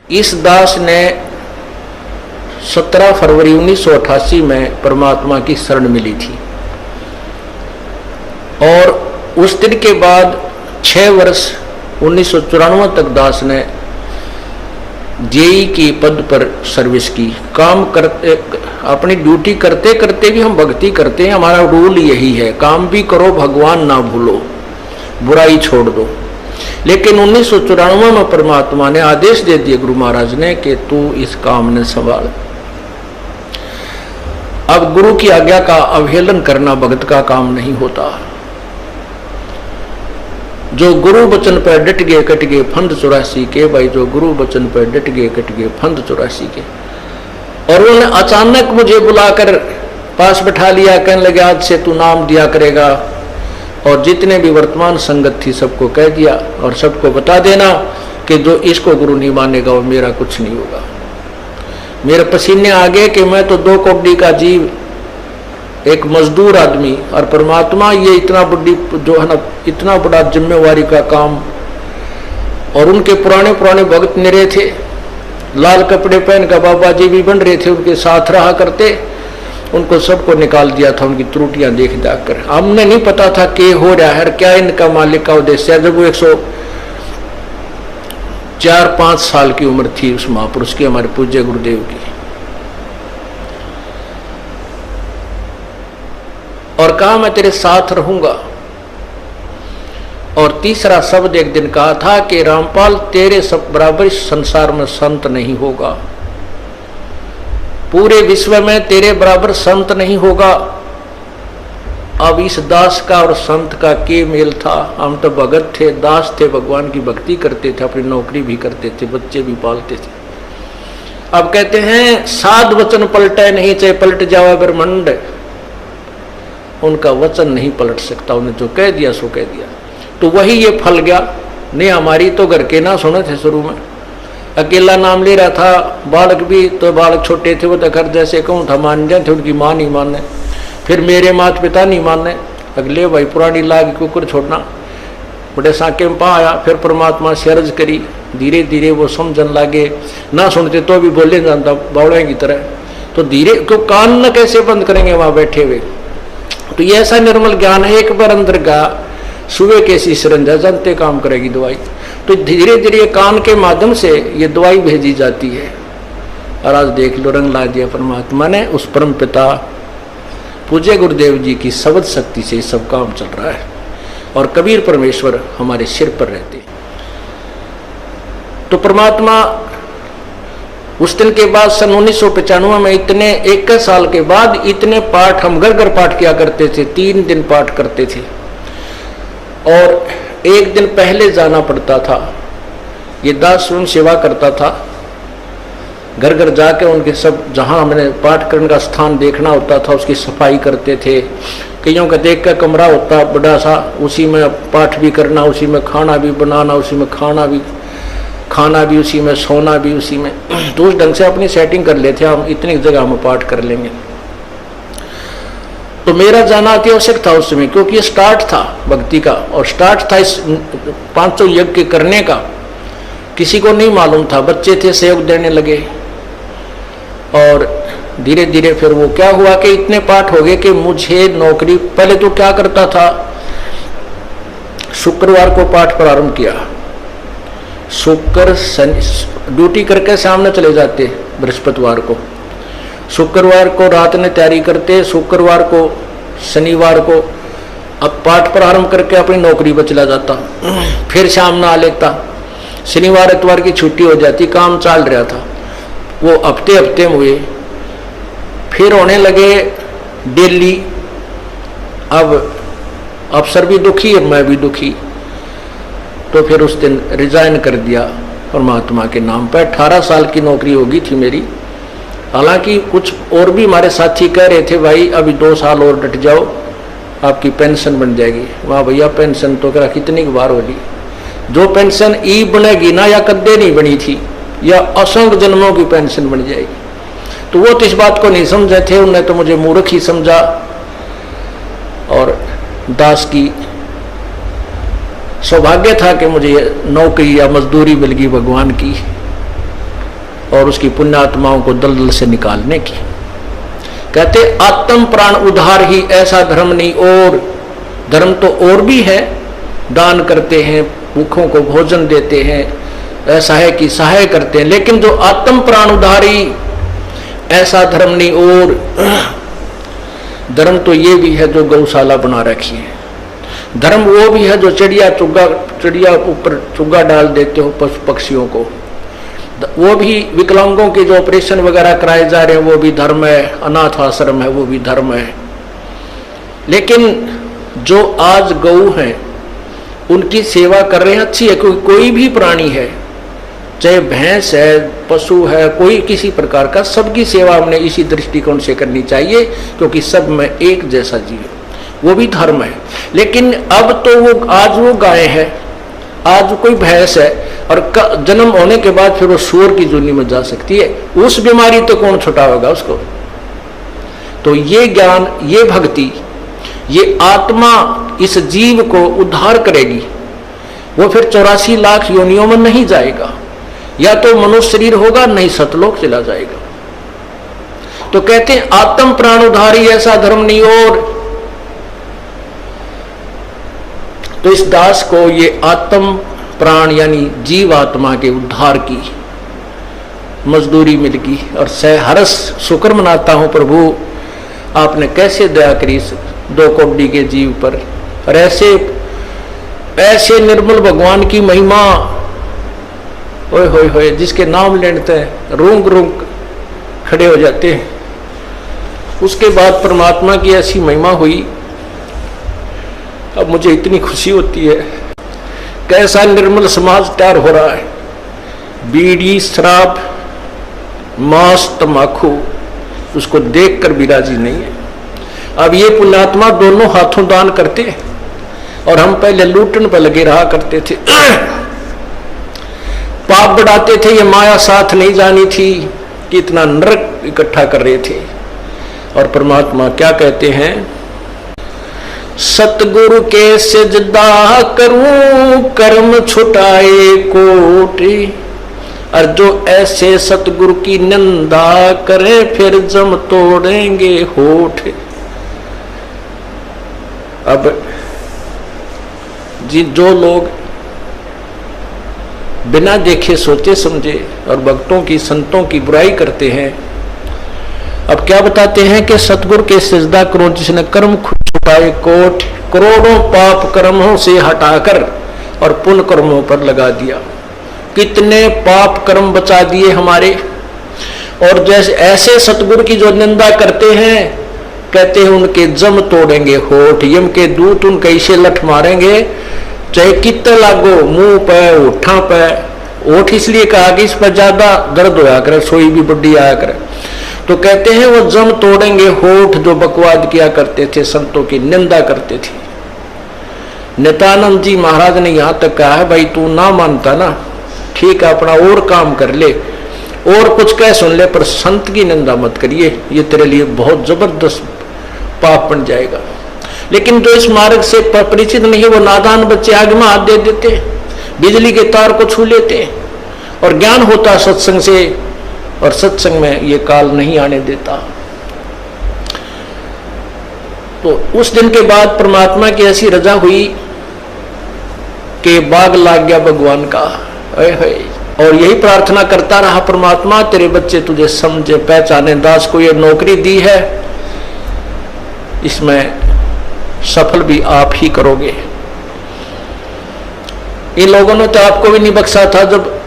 इस दास ने 17 फरवरी 1988 में परमात्मा की शरण मिली थी और उस दिन के बाद 6 वर्ष 1994 तक दास ने जेई की पद पर सर्विस की। काम करते, अपनी ड्यूटी करते करते भी हम भक्ति करते हैं। हमारा रूल यही है, काम भी करो भगवान ना भूलो, बुराई छोड़ दो। लेकिन 1994 में परमात्मा ने आदेश दे दिए गुरु महाराज ने कि तू इस काम ने संभाल। अब गुरु की आज्ञा का अवहेलन करना भगत का काम नहीं होता। जो गुरु वचन पर डट गए कट गए फंद 84 के। भाई जो गुरु वचन पर डट गए कट गए फंद 84 के। और उन्होंने अचानक मुझे बुलाकर पास बैठा लिया, कहने लगे आज से तू नाम दिया करेगा और जितने भी वर्तमान संगत थी सबको कह दिया और सबको बता देना कि जो इसको गुरु नहीं मानेगा वो मेरा कुछ नहीं होगा। मेरे पसीने आ गए कि मैं तो 2 कौड़ी का जीव, एक मजदूर आदमी, और परमात्मा ये इतना बड़ी जो है ना, इतना बड़ा जिम्मेवारी का काम। और उनके पुराने पुराने भक्त निरे थे, लाल कपड़े पहन कर बाबा जी भी बन रहे थे, उनके साथ रहा करते। उनको सबको निकाल दिया था उनकी त्रुटियां देख देख कर। हमने नहीं पता था कि हो रहा है, क्या इनका मालिक का उद्देश्य है। जब वो 104-5 साल की उम्र थी उस महापुरुष की, हमारे पूज्य गुरुदेव की, और कहा मैं तेरे साथ रहूंगा। और तीसरा शब्द एक दिन कहा था कि रामपाल तेरे सब बराबर इस संसार में संत नहीं होगा, पूरे विश्व में तेरे बराबर संत नहीं होगा। अब इस दास का और संत का के मेल था। हम तो भगत थे, दास थे, भगवान की भक्ति करते थे, अपनी नौकरी भी करते थे, बच्चे भी पालते थे। अब कहते हैं साध वचन पलटे नहीं, चाहे पलट जावा ब्रह्मंड, उनका वचन नहीं पलट सकता। उन्हें जो कह दिया सो कह दिया। तो वही ये फल गया। नहीं हमारी तो घर के ना सुने थे, शुरू में अकेला नाम ले रहा था। बालक भी तो बालक छोटे थे, वो तो घर जैसे कहूँ था मान जाए थे, उनकी माँ नहीं माने, फिर मेरे माता पिता नहीं माने। अगले भाई पुरानी लाग कुकुर छोड़ना, बड़े साके में पा आया। फिर परमात्मा से अर्ज करी, धीरे धीरे वो समझन लागे। ना सुनते तो भी बोले जानता बावड़े की तरह। तो धीरे क्यों कान न कैसे बंद करेंगे वहां बैठे हुए। तो ये ऐसा निर्मल ज्ञान है, एक बार अंदर गा सुबह कैसी सरंजा जानते काम करेगी दवाई। तो धीरे धीरे कान के माध्यम से ये दवाई भेजी जाती है। और आज देख लो रंग ला दिया परमात्मा ने। उस परम पिता पूज्य गुरुदेव जी की शब्द शक्ति से सब काम चल रहा है और कबीर परमेश्वर हमारे सिर पर रहते हैं। तो परमात्मा उस दिन के बाद सन 1995 में इतने 21 साल के बाद इतने पाठ हम घर घर पाठ किया करते थे। 3 दिन पाठ करते थे और 1 दिन पहले जाना पड़ता था। ये दास स्वयं सेवा करता था, घर घर जाके उनके सब जहाँ हमने पाठ करने का स्थान देखना होता था उसकी सफाई करते थे। कईयों का देख कर कमरा होता बड़ा सा, उसी में पाठ भी करना, उसी में खाना भी बनाना, उसी में खाना भी उसी में, सोना भी उसी में। तो उस ढंग से अपनी सेटिंग कर लेते हम, इतनी जगह में पाठ कर लेंगे। तो मेरा जाना अति आवश्यक था उस समय, क्योंकि ये स्टार्ट था भक्ति का और स्टार्ट था इस 500 यज्ञ करने का। किसी को नहीं मालूम था, बच्चे थे सहयोग देने लगे। और धीरे धीरे फिर वो क्या हुआ कि इतने पाठ हो गए कि मुझे नौकरी, पहले तो क्या करता था, शुक्रवार को पाठ प्रारंभ किया। शुक्र ड्यूटी करके सामने चले जाते बृहस्पतिवार को, शुक्रवार को रात में तैयारी करते, शुक्रवार को शनिवार को अब पाठ प्रारंभ करके अपनी नौकरी पर चला जाता। फिर शाम में आ लेता, शनिवार इतवार की छुट्टी हो जाती। काम चल रहा था वो हफ्ते में हुए, फिर होने लगे डेली। अब अफसर भी दुखी और मैं भी दुखी, तो फिर उस दिन रिजाइन कर दिया परमात्मा के नाम पर। 18 साल की नौकरी होगी थी मेरी। हालांकि कुछ और भी हमारे साथी कह रहे थे भाई अभी 2 साल और डट जाओ आपकी पेंशन बन जाएगी। वाह भैया पेंशन तो करा कितनी बार होगी। जो पेंशन ई बनेगी ना, या कद्दे नहीं बनी थी, या असंख्य जन्मों की पेंशन बन जाएगी। तो वो तो इस बात को नहीं समझे थे, उन्हें तो मुझे मूर्ख ही समझा। और दास की सौभाग्य था कि मुझे नौकरी या मजदूरी मिल गई भगवान की। और उसकी पुण्यात्माओं को दलदल से निकालने की। कहते आत्म प्राण उद्धार ही ऐसा धर्म नहीं, और धर्म तो और भी है, दान करते हैं, भूखों को भोजन देते हैं, ऐसा है कि सहाय करते हैं, लेकिन जो आत्म प्राण उद्धारी ऐसा धर्म नहीं। और धर्म तो ये भी है जो गौशाला बना रखी है, धर्म वो भी है जो चिड़िया ऊपर चुग्गा डाल देते हो पशु पक्षियों को, वो भी विकलांगों के जो ऑपरेशन वगैरह कराए जा रहे हैं वो भी धर्म है, अनाथ आश्रम है वो भी धर्म है। लेकिन जो आज गौ हैं उनकी सेवा कर रहे हैं, अच्छी है, क्योंकि कोई भी प्राणी है, चाहे भैंस है, पशु है, कोई किसी प्रकार का, सबकी सेवा हमने इसी दृष्टिकोण से करनी चाहिए, क्योंकि सब में एक जैसा जीव, वो भी धर्म है। लेकिन अब तो वो आज वो गाय है, आज कोई भैंस है, और जन्म होने के बाद फिर वो सूअर की जूनी में जा सकती है, उस बीमारी तो कौन छुटाएगा उसको। तो ये ज्ञान, ये भक्ति, ये आत्मा इस जीव को उद्धार करेगी। वो फिर 84 लाख योनियों में नहीं जाएगा, या तो मनुष्य शरीर होगा, नहीं सतलोक चला जाएगा। तो कहते हैं आत्म प्राण उद्धारी ऐसा धर्म नहीं। और तो इस दास को ये आत्म प्राण यानी जीव आत्मा के उद्धार की मजदूरी मिल गई, और सहर्ष शुक्र मनाता हूं प्रभु, आपने कैसे दया करी इस 2 कौड़ी के जीव पर। और ऐसे निर्मल भगवान की महिमा, ओए होए होए, जिसके नाम लेते हैं रूंग रूंग खड़े हो जाते हैं। उसके बाद परमात्मा की ऐसी महिमा हुई, अब मुझे इतनी खुशी होती है। कैसा निर्मल समाज तैयार हो रहा है, बीड़ी शराब मांस तंबाकू उसको देखकर भी राजी नहीं है। अब ये पुण्यात्मा दोनों हाथों दान करते हैं, और हम पहले लूटन पर लगे रहा करते थे, पाप बढ़ाते थे, ये माया साथ नहीं जानी थी कि इतना नरक इकट्ठा कर रहे थे। और परमात्मा क्या कहते हैं, सतगुरु के सिजदा करूं कर्म छुटाए कोटि, और जो ऐसे सतगुरु की निंदा करे फिर जम तोड़ेंगे होठ। अब जो लोग बिना देखे सोचे समझे और भक्तों की संतों की बुराई करते हैं, अब क्या बताते हैं कि सतगुरु के सिजदा करो जिसने कर्म छुपाए कोट, करोड़ों पाप कर्मों से हटाकर और पुण्य कर्मों पर लगा दिया। कितने पाप कर्म बचा दिए हमारे। और जैसे ऐसे सतगुरु की जो निंदा करते हैं, कहते हैं उनके जम तोड़ेंगे होठ, यम के दूत उनके इसे लठ मारेंगे, चाहे कितने लागो, मुंह पे होठा पे। होठ इसलिए कहा कि इस पर ज्यादा दर्द होया करे, सोई भी बड्डी आया करे। तो कहते हैं वो जम तोड़ेंगे होठ जो बकवाद किया करते थे, संतों की निंदा करते थे। नित्यानंद जी महाराज ने यहां तक कहा है, भाई तू ना मानता ना, ठीक है अपना और काम कर ले और कुछ कह सुन ले, पर संत की निंदा मत करिए, ये तेरे लिए बहुत जबरदस्त पाप बन जाएगा। लेकिन जो इस मार्ग से परिचित नहीं है, वो नादान बच्चे आगे में हाथ दे देते, बिजली के तार को छू लेते, और ज्ञान होता सत्संग से, और सत्संग में ये काल नहीं आने देता। तो उस दिन के बाद परमात्मा की ऐसी रजा हुई कि बाग लाग गया भगवान का। और यही प्रार्थना करता रहा, परमात्मा तेरे बच्चे तुझे समझे पहचाने, दास को ये नौकरी दी है, इसमें सफल भी आप ही करोगे। इन लोगों ने तो आपको भी नहीं बख्शा था, जब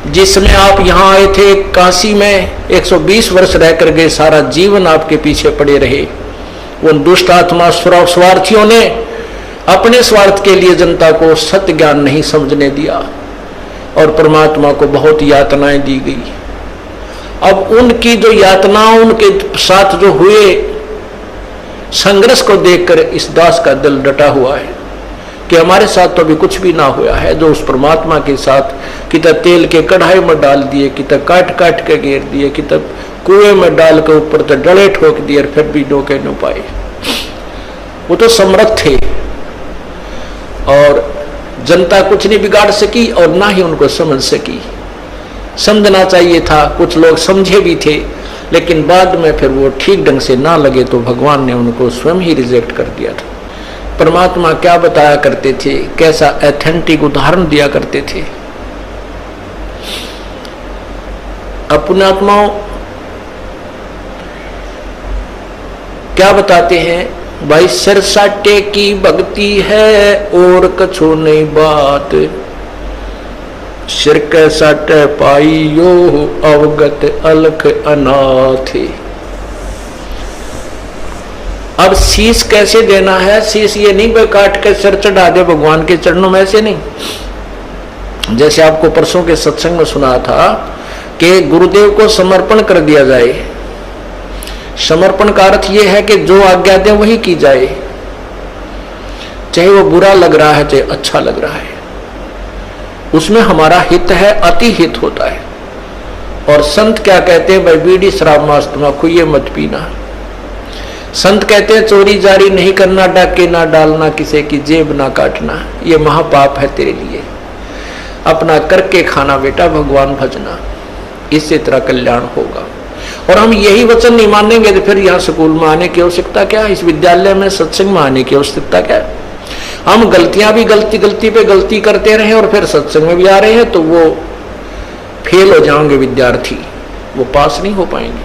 जिसमें आप यहां आए थे काशी में 120 वर्ष रहकर गए, सारा जीवन आपके पीछे पड़े रहे। उन दुष्ट आत्मा स्वार्थियों ने अपने स्वार्थ के लिए जनता को सत्य ज्ञान नहीं समझने दिया, और परमात्मा को बहुत यातनाएं दी गई। अब उनकी जो यातनाओं, उनके साथ जो हुए संघर्ष को देखकर इस दास का दिल डटा हुआ है कि हमारे साथ तो अभी कुछ भी ना हुआ है। जो उस परमात्मा के साथ कितना तेल के कढ़ाई में डाल दिए, कितना काट काट के घेर दिए, कितना कुएं में डाल के ऊपर तो डले ठोक दिए, और फिर भी डोके न पाए। वो तो समर्थ थे, और जनता कुछ नहीं बिगाड़ सकी और ना ही उनको समझ सकी। समझना चाहिए था, कुछ लोग समझे भी थे, लेकिन बाद में फिर वो ठीक ढंग से ना लगे तो भगवान ने उनको स्वयं ही रिजेक्ट कर दिया था। परमात्मा क्या बताया करते थे, कैसा ऑथेंटिक उदाहरण दिया करते थे। अपने आत्माओं क्या बताते हैं, भाई सिरसाटे की भक्ति है और कछु नहीं बात, सिर के सट पाइयो अवगत अलख अनाथ। अब शीश कैसे देना है, शीश ये नहीं भाई काट के सिर चढ़ा दे भगवान के चरणों में, ऐसे नहीं। जैसे आपको परसों के सत्संग में सुना था कि गुरुदेव को समर्पण कर दिया जाए। समर्पण का अर्थ यह है कि जो आज्ञा दे वही की जाए, चाहे वो बुरा लग रहा है चाहे अच्छा लग रहा है, उसमें हमारा हित है, अति हित होता है। और संत क्या कहते हैं, भाई बीड़ी शराब मांस तम्बाकू ये मत पीना। संत कहते हैं चोरी जारी नहीं करना, डाके ना डालना, किसी की जेब ना काटना, ये महापाप है तेरे लिए। अपना करके खाना बेटा, भगवान भजना, इससे तेरा कल्याण होगा। और हम यही वचन नहीं मानेंगे तो फिर यहाँ स्कूल में आने की आवश्यकता क्या, इस विद्यालय में सत्संग में आने की आवश्यकता क्या। हम गलतियां भी गलती पे गलती करते रहे और फिर सत्संग में भी आ रहे हैं तो वो फेल हो जाएंगे विद्यार्थी, वो पास नहीं हो पाएंगे।